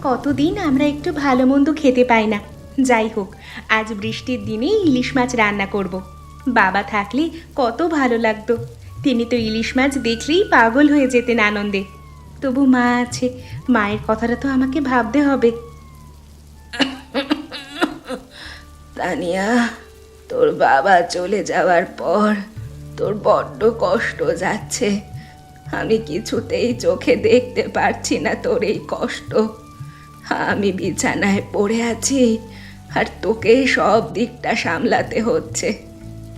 কতদিন আমরা একটু ভালো মন্দ খেতে পাই না। যাই হোক, আজ বৃষ্টির দিনে ইলিশ মাছ রান্না করব। বাবা থাকলে কত ভালো লাগতো। তিনি তো ইলিশ মাছ দেখলেই পাগল হয়ে যেতেন আনন্দে। তবু মা আছে, মায়ের কথাটা তো আমাকে ভাবতে হবে। তানিয়া, তোর বাবা চলে যাওয়ার পর তোর বড্ড কষ্ট যাচ্ছে। আমি কিছুতেই চোখে দেখতে পারছি না তোর এই কষ্ট। আমি বিছানায় পড়ে আছি আর তোকে সব দিকটা সামলাতে হচ্ছে।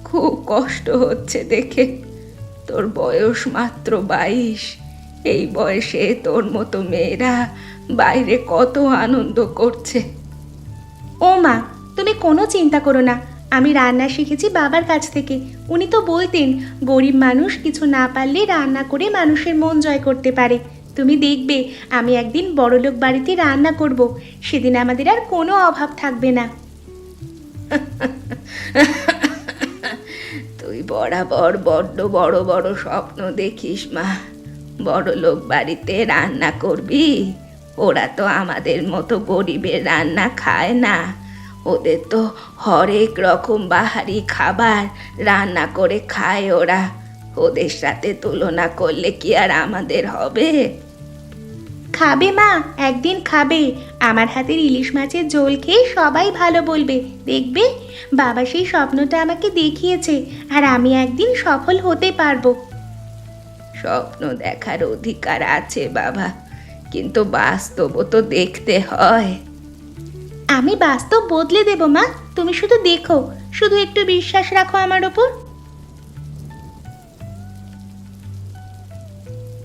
খুব কষ্ট হচ্ছে দেখে। তোর বয়স মাত্র 22। এই বয়সে তোর মতো মেয়েরা বাইরে কত আনন্দ করছে। ও মা, তুমি কোনো চিন্তা করো না। আমি রান্না শিখেছি বাবার কাছ থেকে। উনি তো বলতেন গরিব মানুষ কিছু না পারলে রান্না করে মানুষের মন জয় করতে পারে। তুমি দেখবে আমি একদিন বড়লোক বাড়িতে রান্না করব। সেদিন আমাদের আর কোনো অভাব থাকবে না। তুই বরাবর বড্ড বড় বড় স্বপ্ন দেখিস মা। বড়লোক বাড়িতে রান্না করবি? ওরা তো আমাদের মতো গরিবের রান্না খায় না। ওদের তো হরেক রকম বাহারি খাবার রান্না করে খায় ওরা। ওদের সাথে তুলনা করলে কি আর আমাদের হবে? খাবে মা, একদিন খাবে। আমার হাতের ইলিশ মাছের ঝোল খেয়ে সবাই ভালো বলবে। দেখবে বাবা সেই স্বপ্নটা আমাকে দেখিয়েছে, আর আমি একদিন সফল হতে পারবো। স্বপ্ন দেখার অধিকার আছে বাবা, কিন্তু বাস্তবও তো দেখতে হয়। আমি বাস্তব বদলে দেব মা, তুমি শুধু দেখো, শুধু একটু বিশ্বাস রাখো আমার ওপর।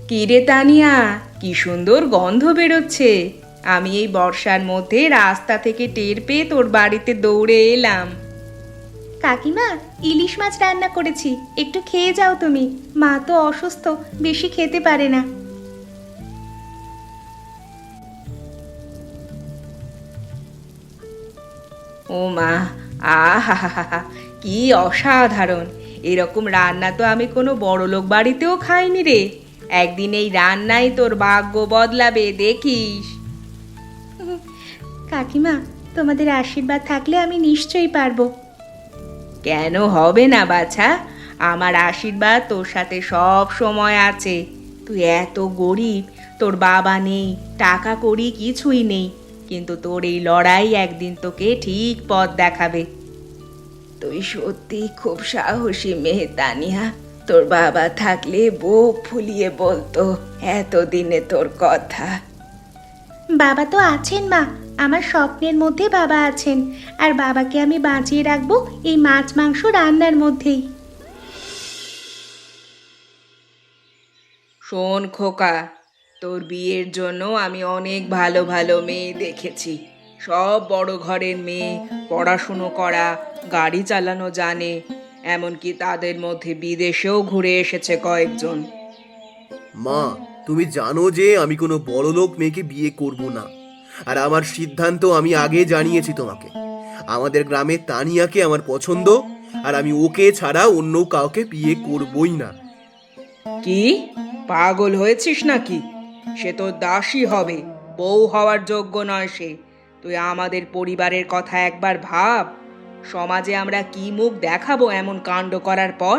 কি রে তানিয়া, কি সুন্দর গন্ধ বেরোচ্ছে। আমি এই বর্ষার মধ্যে রাস্তা থেকে টের পেয়ে তোর বাড়িতে দৌড়ে এলাম। কাকিমা, ইলিশ মাছ রান্না করেছি, একটু খেয়ে যাও তুমি। মা তো অসুস্থ, বেশি খেতে পারে না। ও মা, আহা, কি অসাধারণ! এরকম রান্না তো আমি কোনো বড়লোক বাড়িতেও খাইনি রে। একদিন এই রান্নাই তোর ভাগ্য বদলাবে, দেখিস। কাকিমা, তোমাদের আশীর্বাদ থাকলে আমি নিশ্চয়ই পারবো। কেন হবে না বাছা? আমার আশীর্বাদ তোর সাথে সব সময় আছে। তুই এত গরিব, তোর বাবা নেই, টাকা কড়ি কিছুই নেই, কিন্তু তোর এই লড়াই একদিন তোকে ঠিক পথ দেখাবে। তুই সত্যি খুব সাহসী মেয়ে তানিয়া। তোর বাবা থাকলে বুক ফুলিয়ে বলতো এতদিনে তোর কথা। বাবা তো আছেন মা, আমার স্বপ্নের মধ্যে বাবা আছেন। আর বাবাকে আমি বাঁচিয়ে রাখবো এই মাছ মাংস রান্নার মধ্যেই। শোন খোকা, তোর বিয়ের জন্য আমি অনেক ভালো ভালো মেয়ে দেখেছি। সব বড় ঘরের মেয়ে, পড়াশুনো করা, গাড়ি চালানো জানে, এমনকি তাদের মধ্যে বিদেশেও ঘুরে এসেছে কয়েকজন। মা, তুমি জানো যে আমি কোনো বড়লোক মেয়েকে বিয়ে করব না। আর আমার সিদ্ধান্ত আমি আগে জানিয়েছি তোমাকে। আমাদের গ্রামে তানিয়াকে আমার পছন্দ, আর আমি ওকে ছাড়া অন্য কাউকে বিয়ে করবই না। কি পাগল হয়েছিস নাকি? সে তো দাসী হবে, বউ হওয়ার যোগ্য নয় সে। তুই আমাদের পরিবারের কথা একবার ভাব। সমাজে আমরা কি মুখ দেখাবো এমন কাণ্ড করার পর?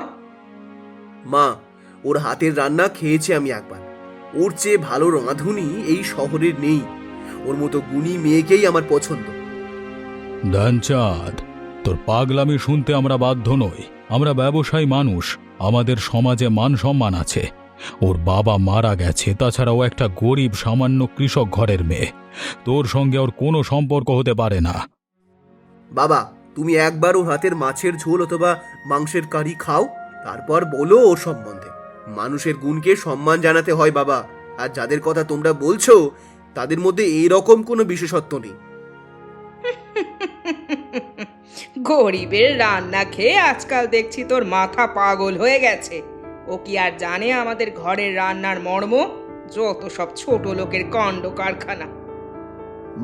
মা, ওর হাতের রান্না খেয়েছি আমি একবার। ওর চেয়ে ভালো রাঁধুনি এই শহরে নেই। ওর মতো গুণী মেয়েকেই আমার পছন্দ। ধ্যানচাঁদ, তোর পাগলামি শুনতে আমরা বাধ্য নই। আমরা ব্যবসায়ী মানুষ, আমাদের সমাজে মান সম্মান আছে। ওর বাবা মারা গেছে, তাছাড়া ও একটা গরিব সামান্য কৃষক ঘরের মেয়ে। তোর সঙ্গে ওর কোনো সম্পর্ক হতে পারে না। বাবা, তুমি একবার ওর হাতের মাছের ঝোল অথবা মাংসের কারি খাও, তারপর বলো ওর সম্বন্ধে। মানুষের গুণকে সম্মান জানাতে হয় বাবা। আর যাদের কথা তোমরা বলছো তাদের মধ্যে এইরকম কোনো বিশেষত্ব নেই। গরিবের রান্না খেয়ে আজকাল দেখছি তোর মাথা পাগল হয়ে গেছে। ও কি আর জানে আমাদের ঘরের রান্নার মর্ম? যত সব ছোট লোকের কাণ্ড কারখানা।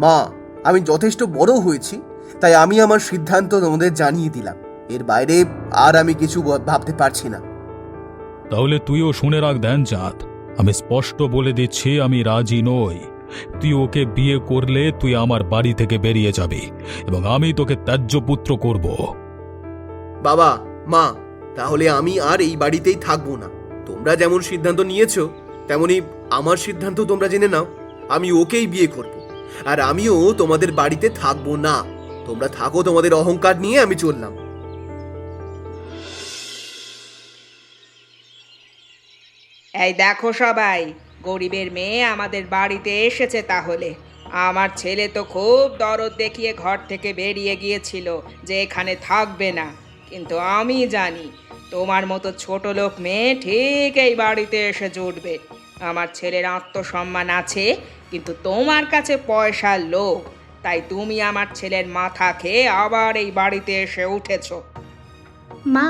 মা, আমি যথেষ্ট বড় হয়েছি, তাই আমি আমার সিদ্ধান্ত তোমাদের জানিয়ে দিলাম। এর বাইরে আর আমি কিছু ভাবতে পারছি না। তাহলে তুইও শুনে রাখ ধ্যানচাঁদ, আমি স্পষ্ট বলে দিচ্ছি আমি রাজি নই। তুই ওকে বিয়ে করলে তুই আমার বাড়ি থেকে বেরিয়ে যাবি এবং আমি তোকে ত্যায্য পুত্র করব। বাবা, মা, তাহলে আমি আর এই বাড়িতেই থাকবো না। তোমরা যেমন সিদ্ধান্ত নিয়েছো তেমনি আমার সিদ্ধান্ত তোমরা জেনে নাও। আমি ওকেই বিয়ে করব, আর আমিও তোমাদের বাড়িতে থাকবো না। তোমরা থাকো তোমাদের অহংকার নিয়ে, আমি চললাম। এই দেখো সবাই, গরিবের মেয়ে আমাদের বাড়িতে এসেছে। তাহলে আমার ছেলে তো খুব দরদ দেখিয়ে ঘর থেকে বেরিয়ে গিয়েছিল যে এখানে থাকবে না, কিন্তু আমি জানি তোমার মতো ছোট লোক মেয়ে ঠিক এই বাড়িতে এসে জুটবে। আমার ছেলের আত্মসম্মান আছে, কিন্তু তোমার কাছে পয়সার লোভ, তাই তুমি আমার ছেলের মাথা খেয়ে আবার এই বাড়িতে এসে উঠেছো। মা,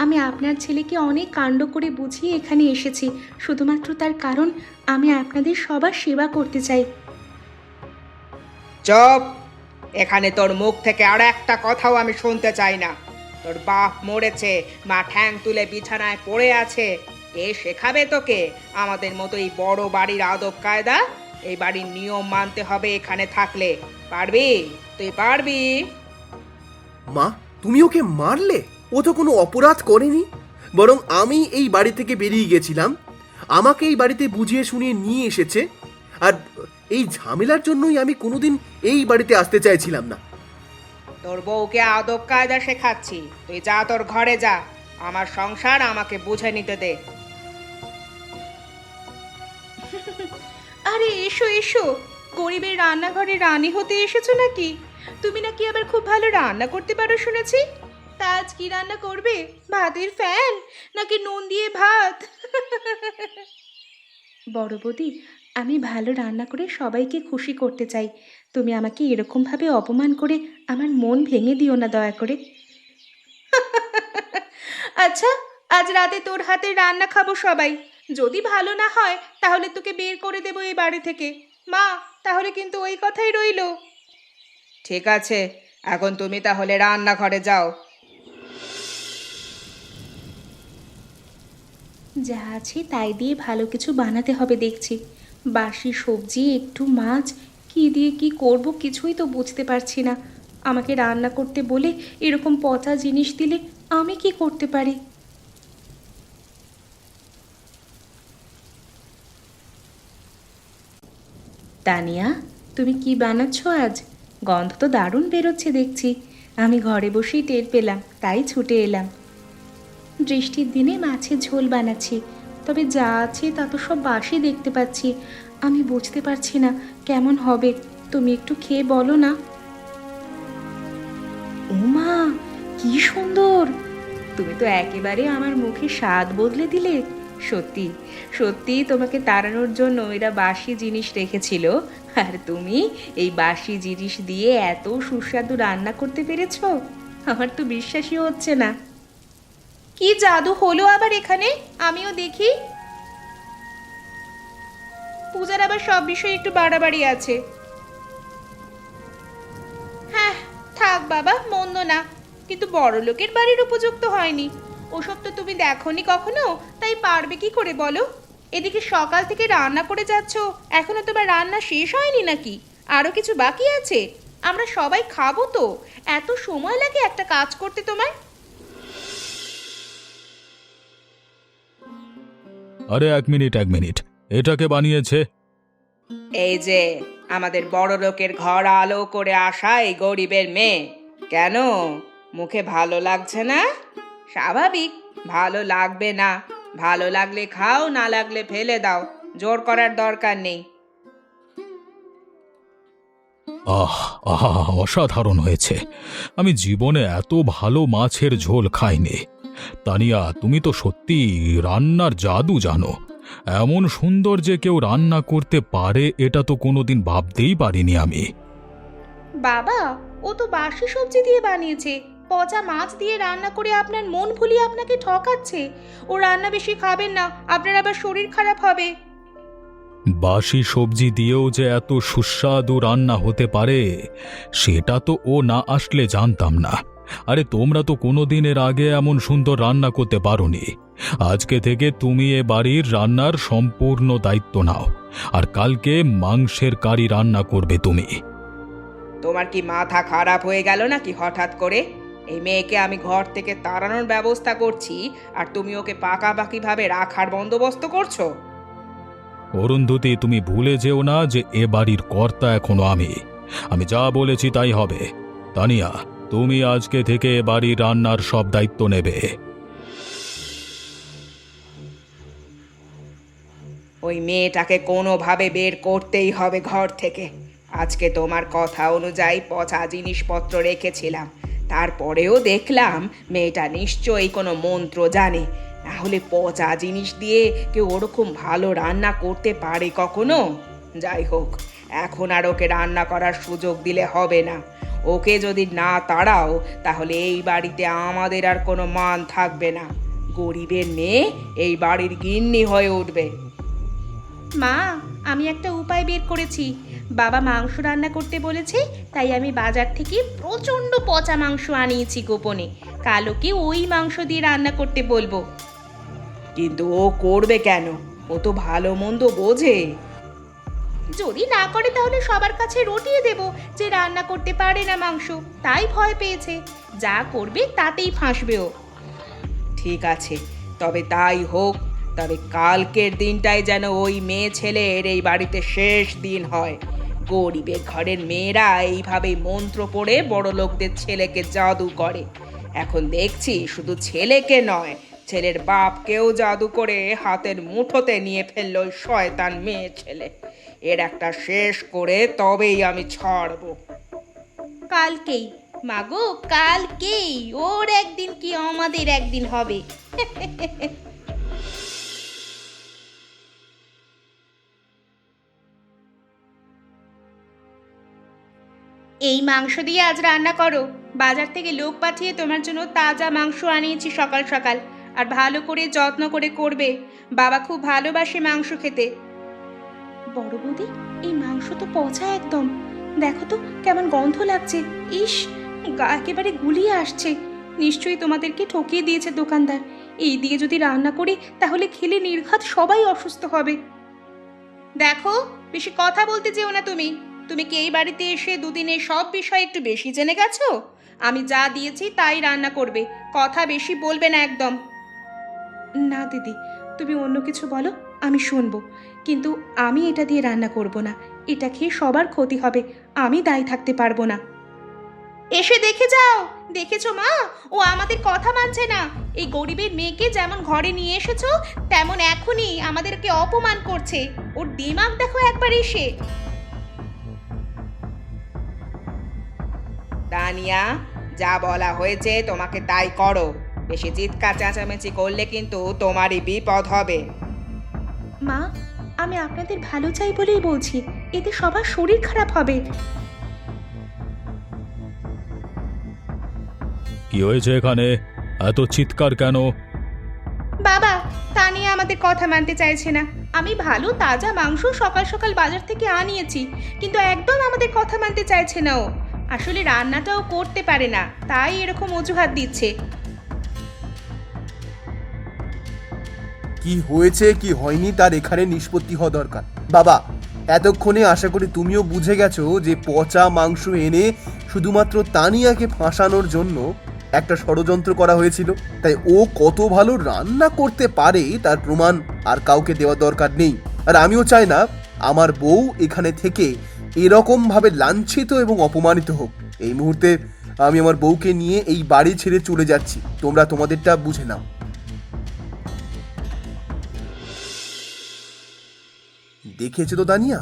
আমি আপনার ছেলেকে অনেক কাণ্ড করে বুঝিয়ে এখানে এসেছি, শুধুমাত্র তার কারণ আমি আপনাদের সবার সেবা করতে চাই। চুপ! এখানে তোর মুখ থেকে আর একটা কথাও আমি শুনতে চাই না। তোর বাপ মরেছে, মা ঠ্যাং তুলে বিছানায় পড়ে আছে, এ শেখাবে তোকে আমাদের মতো এই বড় বাড়ির আদব কায়দা? এই বাড়ির নিয়ম মানতে হবে এখানে থাকলে। পারবি? তুই পারবি? মা, তুমি ওকে মারলে? ও তো কোনো অপরাধ করেনি, বরং আমি এই বাড়ি থেকে বেরিয়ে গেছিলাম, আমাকে এই বাড়িতে বুঝিয়ে শুনিয়ে নিয়ে এসেছে। আর এই ঝামেলার জন্যই আমি কোনোদিন এই বাড়িতে আসতে চাইছিলাম না। তোর বউকে আদব কায়দা শেখাচ্ছি, তুই যা, তোর ঘরে যা। আমার সংসার আমাকে বুঝে নিতে দে। আরে এসো এসো, গরিবের রান্নাঘরে রানী হতে এসেছো নাকি? তুমি নাকি আবার খুব ভালো রান্না করতে পারো শুনেছি। তা আজ কি রান্না করবে? ভাতের ফ্যান নাকি নুন দিয়ে ভাত? বড় বৌদি, আমি ভালো রান্না করে সবাইকে খুশি করতে চাই। তুমি আমাকে এরকমভাবে অপমান করে আমার মন ভেঙে দিও না দয়া করে। আচ্ছা, আজ রাতে তোর হাতে রান্না খাবো সবাই। যদি ভালো না হয় তাহলে তোকে বের করে দেবো এই বাড়ি থেকে। মা, তাহলে কিন্তু ওই কথাই রইলো। ঠিক আছে, এখন তুমি তাহলে রান্নাঘরে যাও। যা আছে তাই দিয়ে ভালো কিছু বানাতে হবে দেখছি। বাসি সবজি, একটু মাছ, কি দিয়ে কি করব কিছুই তো বুঝতে পারছি না। আমাকে রান্না করতে বলে এরকম পচা জিনিস দিলে আমি কি করতে পারি? তানিয়া, তুমি কি বানাচ্ছ আজ? গন্ধ তো দারুণ বেরোচ্ছে দেখছি। আমি ঘরে বসেই টের পেলাম, তাই ছুটে এলাম। বৃষ্টির দিনে মাছের ঝোল বানাচ্ছি, তবে যা আছে তা তো সব বাসি দেখতে পাচ্ছি। আমি বুঝতে পারছি না কেমন হবে। তুমি একটু খেয়ে বলো না। ওমা, কি সুন্দর! তুমি তো একেবারে আমার মুখে স্বাদ বদলে দিলে। সত্যি সত্যি তোমাকে তাড়ানোর জন্য এরা বাসি জিনিস রেখেছিল, আর তুমি এই বাসি জিনিস দিয়ে এত সুস্বাদু রান্না করতে পেরেছো। আমার তো বিশ্বাসই হচ্ছে না। কি জাদু হলো আবার এখানে, আমিও দেখি। পূজার আবার সব বিষয়ে একটু বাড়াবাড়ি আছে। হ্যাঁ, থাক বাবা, মন্দ না, কিন্তু বড় লোকের বাড়ির উপযুক্ত হয়নি। ওসব তো তুমি দেখোনি কখনো, তাই পারবে কি করে বলো? এদিকে সকাল থেকে রান্না করে যাচ্ছ, এখনো তোমার রান্না শেষ হয়নি নাকি? আরো কিছু বাকি আছে? আমরা সবাই খাবো তো, এত সময় লাগে একটা কাজ করতে তোমার? আরে এক মিনিট, এটাকে বানিয়েছে? এই যে আমাদের বড় লোকের ঘর আলো করে আসা এই গরিবের মেয়ে। কেন, মুখে ভালো লাগছে না? স্বাভাবিক, ভালো লাগবে না। ভালো লাগলে খাও, না লাগলে ফেলে দাও, জোর করার দরকার নেই। আহ আহা, অসাধারণ হয়েছে। আমি জীবনে এত ভালো মাছের ঝোল খাইনি। তানিয়া, তুমি তো সত্যি রান্নার জাদু জানো। এমন সুন্দর যে কেউ রান্না করতে পারে এটা তো কোনোদিন ভাবতেই পারিনি আমি। বাবা, ও তো বাসি সবজি দিয়ে বানিয়েছে, পচা মাছ দিয়ে রান্না করে আপনার মন ভুলিয়ে আপনাকে ঠকাচ্ছে। ও রান্না বেশি খাবেন না, আপনার আবার শরীর খারাপ হবে। বাসি সবজি দিয়েও যে এত সুস্বাদু রান্না হতে পারে সেটা তো ও না আসলে জানতাম না। আরে তোমরা তো কোনোদিন এর আগে এমন সুন্দর রান্না করতে পারোনি। আজকে থেকে তুমি এ বাড়ির রান্নার সম্পূর্ণ দায়িত্ব নাও, আর কালকে মাংসের কারি রান্না করবে তুমি। তোমার কি মাথা খারাপ হয়ে গেল নাকি হঠাৎ করে? এই মেয়েকে আমি ঘর থেকে তাড়ানোর ব্যবস্থা করছি, আর তুমি ওকে পাকাপাকিভাবে রাখার বন্দোবস্ত করছো। অরুন্ধতী, তুমি ভুলে যেও না যে এ বাড়ির কর্তা এখনো আমি। আমি যা বলেছি তাই হবে। তানিয়া, তুমি আজকে থেকে এ বাড়ির রান্নার সব দায়িত্ব নেবে। ওই মেয়েটাকে কোনোভাবে বের করতেই হবে ঘর থেকে। আজকে তোমার কথা অনুযায়ী পচা জিনিসপত্র রেখেছিলাম, তারপরেও দেখলাম মেয়েটা নিশ্চয়ই কোনো মন্ত্র জানে। না হলে পচা জিনিস দিয়ে কেউ ওরকম ভালো রান্না করতে পারে কখনো? যাই হোক, এখন আর ওকে রান্না করার সুযোগ দিলে হবে না। ওকে যদি না তাড়াও তাহলে এই বাড়িতে আমাদের আর কোনো মান থাকবে না। গরিবের মেয়ে এই বাড়ির গিন্নি হয়ে উঠবে। মা, আমি একটা উপায় বের করেছি। বাবা মাংস রান্না করতে বলেছে, তাই আমি বাজার থেকে প্রচণ্ড পচা মাংস আনিয়েছি গোপনে। কাল ওকে ওই মাংস দিয়ে রান্না করতে বলবো। কিন্তু ও করবে কেন? ও তো ভালো মন্দ বোঝে। যদি না করে তাহলে সবার কাছে রটিয়ে দেব যে রান্না করতে পারে না মাংস, তাই ভয় পেয়েছে। যা করবে তাতেই ফাঁসবে ও। ঠিক আছে, তবে তাই হোক। তবে কালকের দিনটাই যেন ওই মেয়ে ছেলের এই বাড়িতে শেষ দিন হয়। গরিবের ঘরের মেয়েরা এইভাবেই মন্ত্র পড়ে বড় লোকদের ছেলেকে জাদু করে। এখন দেখছি শুধু ছেলেকে নয়, ছেলের বাপকেও জাদু করে হাতের মুঠোতে নিয়ে ফেললো ওই শয়তান মেয়ে ছেলে। এর একটা শেষ করে তবেই আমি ছাড়বো। কালকেই মাগো, কালকেই। ওর একদিন কি আমাদের একদিন হবে। এই মাংস দিয়ে আজ রান্না করো। বাজার থেকে লোক পাঠিয়ে তোমার জন্য তাজা মাংস আনিয়েছি সকাল সকাল। আর ভালো করে যত্ন করে করবে। বাবা খুব ভালোবাসে মাংস খেতে। বড় বৌদি, এই মাংস তো পচা একদম। দেখো তো কেমন গন্ধ লাগছে। ইস, গা একেবারে গুলিয়ে আসছে। নিশ্চয়ই তোমাদেরকে ঠকিয়ে দিয়েছে দোকানদার। এই দিয়ে যদি রান্না করি তাহলে খেলে নির্ঘাত সবাই অসুস্থ হবে। দেখো, বেশি কথা বলতে যেও না তুমি। তুমি কি এই বাড়িতে এসে দুদিনে সব বিষয় একটু বেশি জেনে গেছো? আমি যা দিয়েছি তাই রান্না করবে, কথা বেশি বলবে না একদম। না দিদি, তুমি অন্য কিছু বলো, আমি শুনবো। কিন্তু আমি এটা দিয়ে রান্না করব না। এটা খেয়ে সবার ক্ষতি হবে। আমি দায়ী থাকতে পারবো না। এসে দেখে যাও। দেখেছো মা, ও আমাদের কথা মানছে না। এই গরিবের মেয়েকে যেমন ঘরে নিয়ে এসেছো, তেমন এখনই আমাদেরকে অপমান করছে। ওর দিমাগ দেখো একবার এসে। তানিয়া, যা বলা হয়েছে তোমাকে তাই করো। বেশি চিৎকার চেঁচামেচি করলে কিন্তু তোমারই বিপদ হবে। মা, আমি আপনাদের ভালো চাই বলেই বলছি। এতে সবার শরীর খারাপ হবে। কি হয়েছে এখানে? এত চিৎকার কেন? বাবা, তানিয়া আমাদের কথা মানতে চাইছে না। আমি ভালো তাজা মাংস সকাল সকাল বাজার থেকে আনিয়েছি, কিন্তু একদম আমাদের কথা মানতে চাইছে না ও। আসলে রান্নাটাও করতে পারে না, তাই এরকম অজুহাত দিচ্ছে। কি হয়েছে কি হয়নি তার এখানে নিষ্পত্তি হওয়া দরকার। বাবা, এতক্ষণে আশা করি তুমিও বুঝে গেছো যে পচা মাংস এনে শুধুমাত্র তানিয়াকে ফাঁসানোর জন্য একটা ষড়যন্ত্র করা হয়েছিল। তাই ও কত ভালো রান্না করতে পারে তার প্রমাণ আর কাউকে দেওয়া দরকার নেই। আর আমিও চাই না আমার বউ এখানে থেকে এরকম ভাবে লাঞ্ছিত এবং অপমানিত হোক। এই মুহূর্তে আমি আমার বউকে নিয়ে এই বাড়ি ছেড়ে চলে যাচ্ছি। তোমরা তোমাদেরটা বুঝে নাও। দেখেছো তো দানিয়া,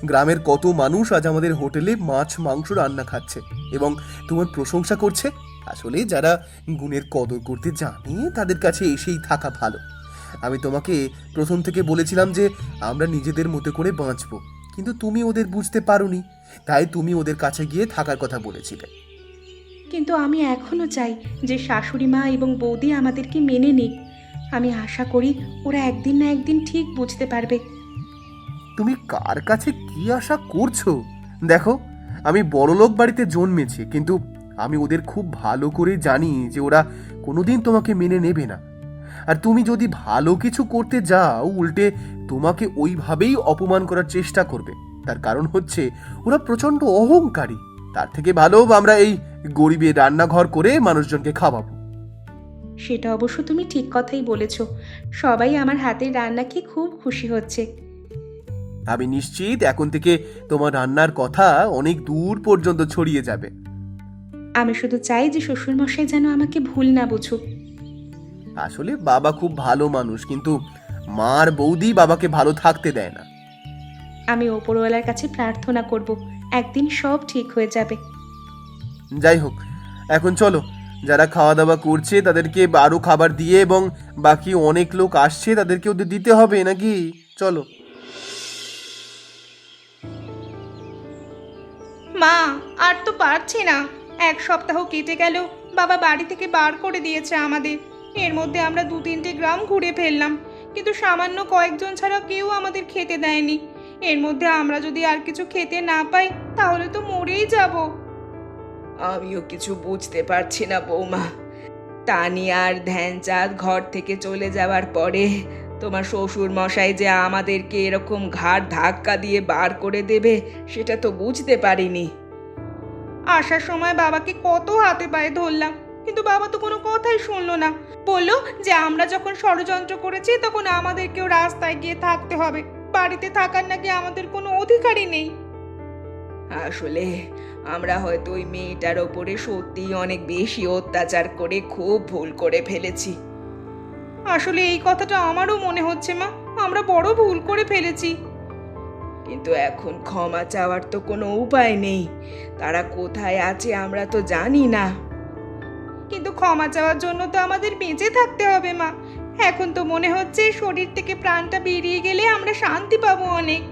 গ্রামের কত মানুষ আজ আমাদের হোটেলে মাছ মাংস রান্না খাচ্ছে এবং তোমার প্রশংসা করছে। আসলে যারা গুণের কদর করতে জানে তাদের কাছে এসেই থাকা ভালো। আমি তোমাকে প্রথম থেকে বলেছিলাম যে আমরা নিজেদের মতো করে বাঁচবো, কিন্তু তুমি ওদের বুঝতে পারোনি, তাই তুমি ওদের কাছে গিয়ে থাকার কথা বলেছিলে। কিন্তু আমি এখনো চাই যে শাশুড়ি মা এবং বৌদি আমাদেরকে মেনে নিক। আমি আশা করি ওরা একদিন না একদিন ঠিক বুঝতে পারবে। তুমি কার কাছে কি আশা করছো? দেখো, আমি বড়লোক বাড়িতে জন্মেছি, কিন্তু আমি ওদের খুব ভালো করে জানি যে ওরা কোনোদিন তোমাকে মেনে নেবে না। আর তুমি যদি ভালো কিছু করতে যাও, উল্টে তোমাকে ওইভাবেই অপমান করার চেষ্টা করবে। তার কারণ হচ্ছে ওরা প্রচন্ড অহংকারী। তার থেকে ভালো আমরা এই গরিবের রান্নাঘর করে মানুষজনকে খাওয়াবো। সেটা অবশ্য তুমি ঠিক কথাই বলেছ। সবাই আমার হাতের রান্না খেয়ে খুব খুশি হচ্ছে। আমি নিশ্চিত এখন থেকে তোমার রান্নার কথা অনেক দূর পর্যন্ত ছড়িয়ে যাবে। আমি শুধু চাই যে শ্বশুরমশাই যেন আমাকে ভুল না বুঝুক। আসলে বাবা খুব ভালো মানুষ, কিন্তু মার বৌদি বাবাকে ভালো থাকতে দেয় না। আমি ওপরওয়ালার কাছে প্রার্থনা করব, একদিন সব ঠিক হয়ে যাবে। যাই হোক, এখন চলো, যারা খাওয়া দাওয়া করছে তাদেরকে আরো খাবার দিয়ে, এবং বাকি অনেক লোক আসছে তাদেরকে ওদের দিতে হবে নাকি। চলো। মা, আর তো পারছি না। 1 সপ্তাহ কেটে গেল, বাবা বাড়ি থেকে বার করে দিয়েছে আমাদের। এর মধ্যে আমরা 2-3টে গ্রাম ঘুরে ফেললাম, কিন্তু সামান্য কয়েকজন ছাড়া কেউ আমাদের খেতে দেয়নি। এর মধ্যে আমরা যদি আর কিছু খেতে না পাই তাহলে তো মরেই যাব। আমিও কিছু বুঝতে পারছি না বৌমা। তানিয়া আর ধ্যানচাঁদ ঘর থেকে চলে যাওয়ার পরে তোমার শ্বশুর মশাই যে আমাদেরকে এরকম ঘাড় ধাক্কা দিয়ে বার করে দেবে সেটা তো বুঝতে পারিনি। আসার সময় বাবাকে কত হাতে পায়ে ধরলাম, কিন্তু বাবা তো কোনো কথাই শুনলো না। বললো যে আমরা যখন ষড়যন্ত্র করেছি তখন আমাদেরকেও রাস্তায় গিয়ে থাকতে হবে, বাড়িতে থাকার নাকি আমাদের কোনো অধিকারই নেই। আসলে আমরা হয়তো ওই মেয়েটার ওপরে সত্যিই অনেক বেশি অত্যাচার করে খুব ভুল করে ফেলেছি। আসলে এই কথাটা আমারও মনে হচ্ছে মা, আমরা বড় ভুল করে ফেলেছি। কিন্তু এখন ক্ষমা চাওয়ার তো কোনো উপায় নেই। তারা কোথায় আছে আমরা তো জানি না। কিন্তু ক্ষমা চাওয়ার জন্য তো আমাদের বেঁচে থাকতে হবে মা। এখন তো মনে হচ্ছে শরীর থেকে প্রাণটা বেরিয়ে গেলে আমরা শান্তি পাবো অনেক।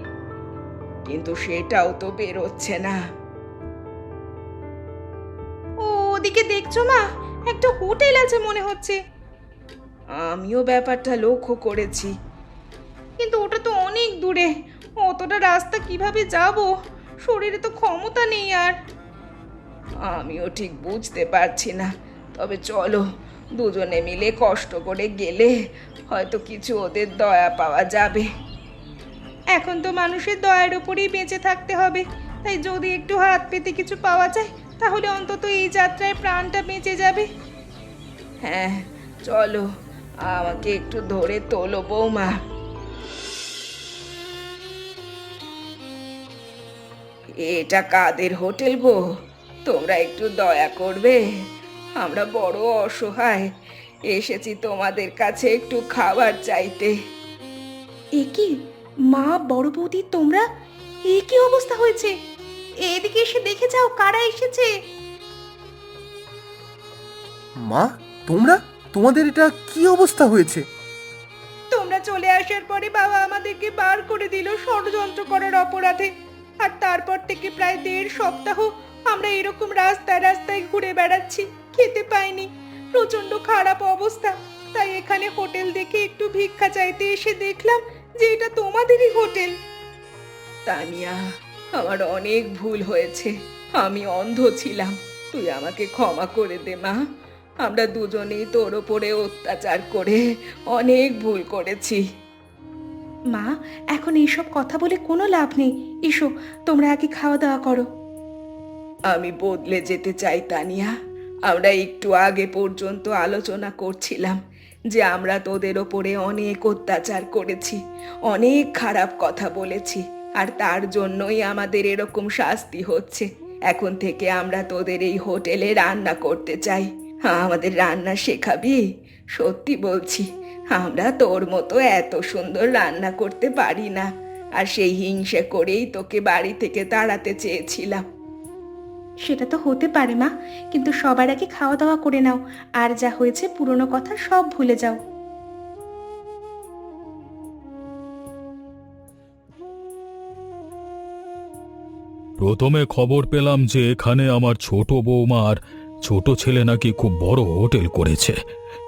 কিন্তু সেটাও তো বেরোচ্ছে না। ও ওদিকে দেখছো মা, একটা হোটেল আছে মনে হচ্ছে। আমিও ব্যাপারটা লক্ষ্য করেছি। কিন্তু ওটা তো অনেক দূরে, অতটা রাস্তা কিভাবে যাব? শরীরে তো ক্ষমতা নেই আর। আমিও ঠিক বুঝতে পারছি না। তবে চলো, দুজনে মিলে কষ্ট করে গেলে হয়তো কিছু ওদের দয়া পাওয়া যাবে। এখন তো মানুষের দয়ার উপরেই বেঁচে থাকতে হবে, তাই যদি একটু হাত পেতে কিছু পাওয়া যায় তাহলে অন্তত এই যাত্রায় প্রাণটা বেঁচে যাবে। হ্যাঁ চলো, আমাকে একটু ধরে তোলো বৌমা। এটা কাদের হোটেল গো? তোমরা একটু দয়া করবে, আমরা বড় অসহায়, এসেছি তোমাদের কাছে একটু খাবার চাইতে। এ কি মা, বড় বৌদি, তোমরা? এ কি অবস্থা হয়েছে? এদিকে এসে দেখে যাও কারা এসেছে। মা, তোমাদের এটা কি অবস্থা হয়েছে? তোমরা চলে আসার পরে বাবা আমাদেরকে বার করে দিল ষড়যন্ত্র করার অপরাধে। আর তারপর থেকে প্রায় 1.5 সপ্তাহ আমরা এরকম রাস্তায় রাস্তায় ঘুরে বেড়াচ্ছি, খেতে পাইনি, প্রচন্ড খারাপ অবস্থা। তাই এখানে হোটেল দেখে একটু ভিক্ষা চাইতে এসে দেখলাম যে এটা তোমাদেরই হোটেল। তানিয়া, আমার অনেক ভুল হয়েছে, আমি অন্ধ ছিলাম, তুই আমাকে ক্ষমা করে দে মা। আমরা দুজনেই তোর ওপরে অত্যাচার করে অনেক ভুল করেছি। মা, এখন এইসব কথা বলে কোনো লাভ নেই। এসো, তোমরা আগে খাওয়া দাওয়া করো। আমি বদলে যেতে চাই তানিয়া। আমরা একটু আগে পর্যন্ত আলোচনা করছিলাম যে আমরা তোদের ওপরে অনেক অত্যাচার করেছি, অনেক খারাপ কথা বলেছি, আর তার জন্যই আমাদের এরকম শাস্তি হচ্ছে। এখন থেকে আমরা তোদের এই হোটেলে রান্না করতে চাই, আমাদের রান্না শেখাবি? সত্যি বলছি, আমরা তোর মতো এত সুন্দর রান্না করতে পারি না, আর সেই হিংসে করেই তোকে বাড়ি থেকে তাড়াতে চেয়েছিলাম। সেটা তো হতে পারে মা, কিন্তু সবার আগে খাওয়া দাওয়া করে নাও, আর যা হয়েছে পুরনো কথা সব ভুলে যাও। প্রথমে খবর পেলাম যে এখানে আমার ছোট বৌমার ছোট ছেলে নাকি খুব বড় হোটেল করেছে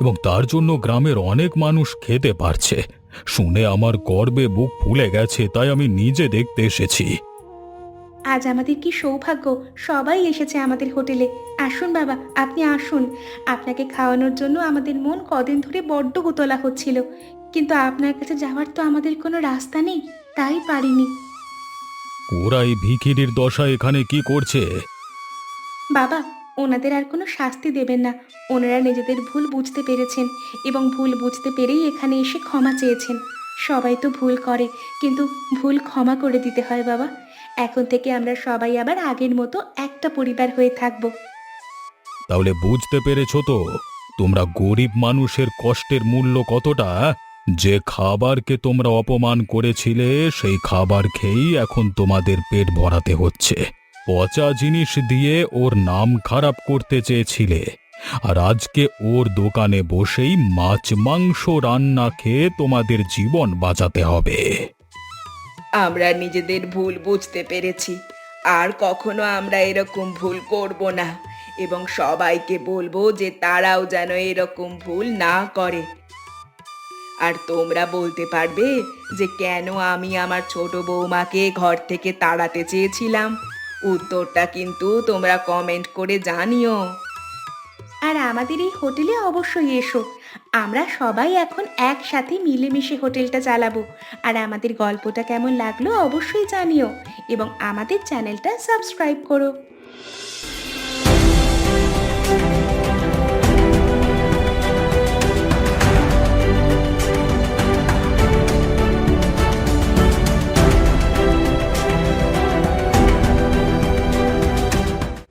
এবং তার জন্য গ্রামের অনেক মানুষ খেতে পারছে। শুনে আমার গর্বে বুক ফুলে গেছে, তাই আমি নিজে দেখতে এসেছি। আজ আমাদের কি সৌভাগ্য, সবাই এসেছে আমাদের হোটেলে। আসুন বাবা, আপনি আসুন। আপনাকে খাওয়ানোর জন্য আমাদের মন কদিন ধরে বড্ড গোতলা হচ্ছিল, কিন্তু আপনার কাছে যাওয়ার তো আমাদের কোনো রাস্তা নেই, তাই পারিনি। ওরা এই ভিখিরির দশা এখানে কি করছে? বাবা, ওনাদের আর কোনো শাস্তি দেবেন না। ওনারা নিজেদের ভুল বুঝতে পেরেছেন এবং ভুল বুঝতে পেরেই এখানে এসে ক্ষমা চেয়েছেন। সবাই তো ভুল করে, কিন্তু ভুল ক্ষমা করে দিতে হয় বাবা। এখন থেকে আমরা সবাই আবার আগের মতো একটা পরিবার হয়ে থাকবো। তাহলে বুঝতে পেরেছো তো তোমরা গরিব মানুষের কষ্টের মূল্য কতটা? যে খাবারকে তোমরা অপমান করেছিলে সেই খাবার খেয়েই এখন তোমাদের পেট ভরাতে হচ্ছে। পচা জিনিস দিয়ে ওর নাম খারাপ করতে চেয়েছিলে, আর আজকে ওর দোকানে বসেই মাছ মাংস রান্না খেয়ে তোমাদের জীবন বাঁচাতে হবে। আমরা নিজেদের ভুল বুঝতে পেরেছি, আর কখনো আমরা এরকম ভুল করব না, এবং সবাইকে বলবো যে তারাও যেন এরকম ভুল না করে। আর তোমরা বলতে পারবে যে কেন আমি আমার ছোট বৌমাকে ঘর থেকে তাড়াতে চেয়েছিলাম? উত্তরটা কিন্তু তোমরা কমেন্ট করে জানিও। আর আমাদের এই হোটেলে অবশ্যই এসো। আমরা সবাই এখন একসাথে মিলেমিশে হোটেলটা চালাবো। আর আমাদের গল্পটা কেমন লাগলো অবশ্যই জানিও এবং আমাদের চ্যানেলটা সাবস্ক্রাইব করো।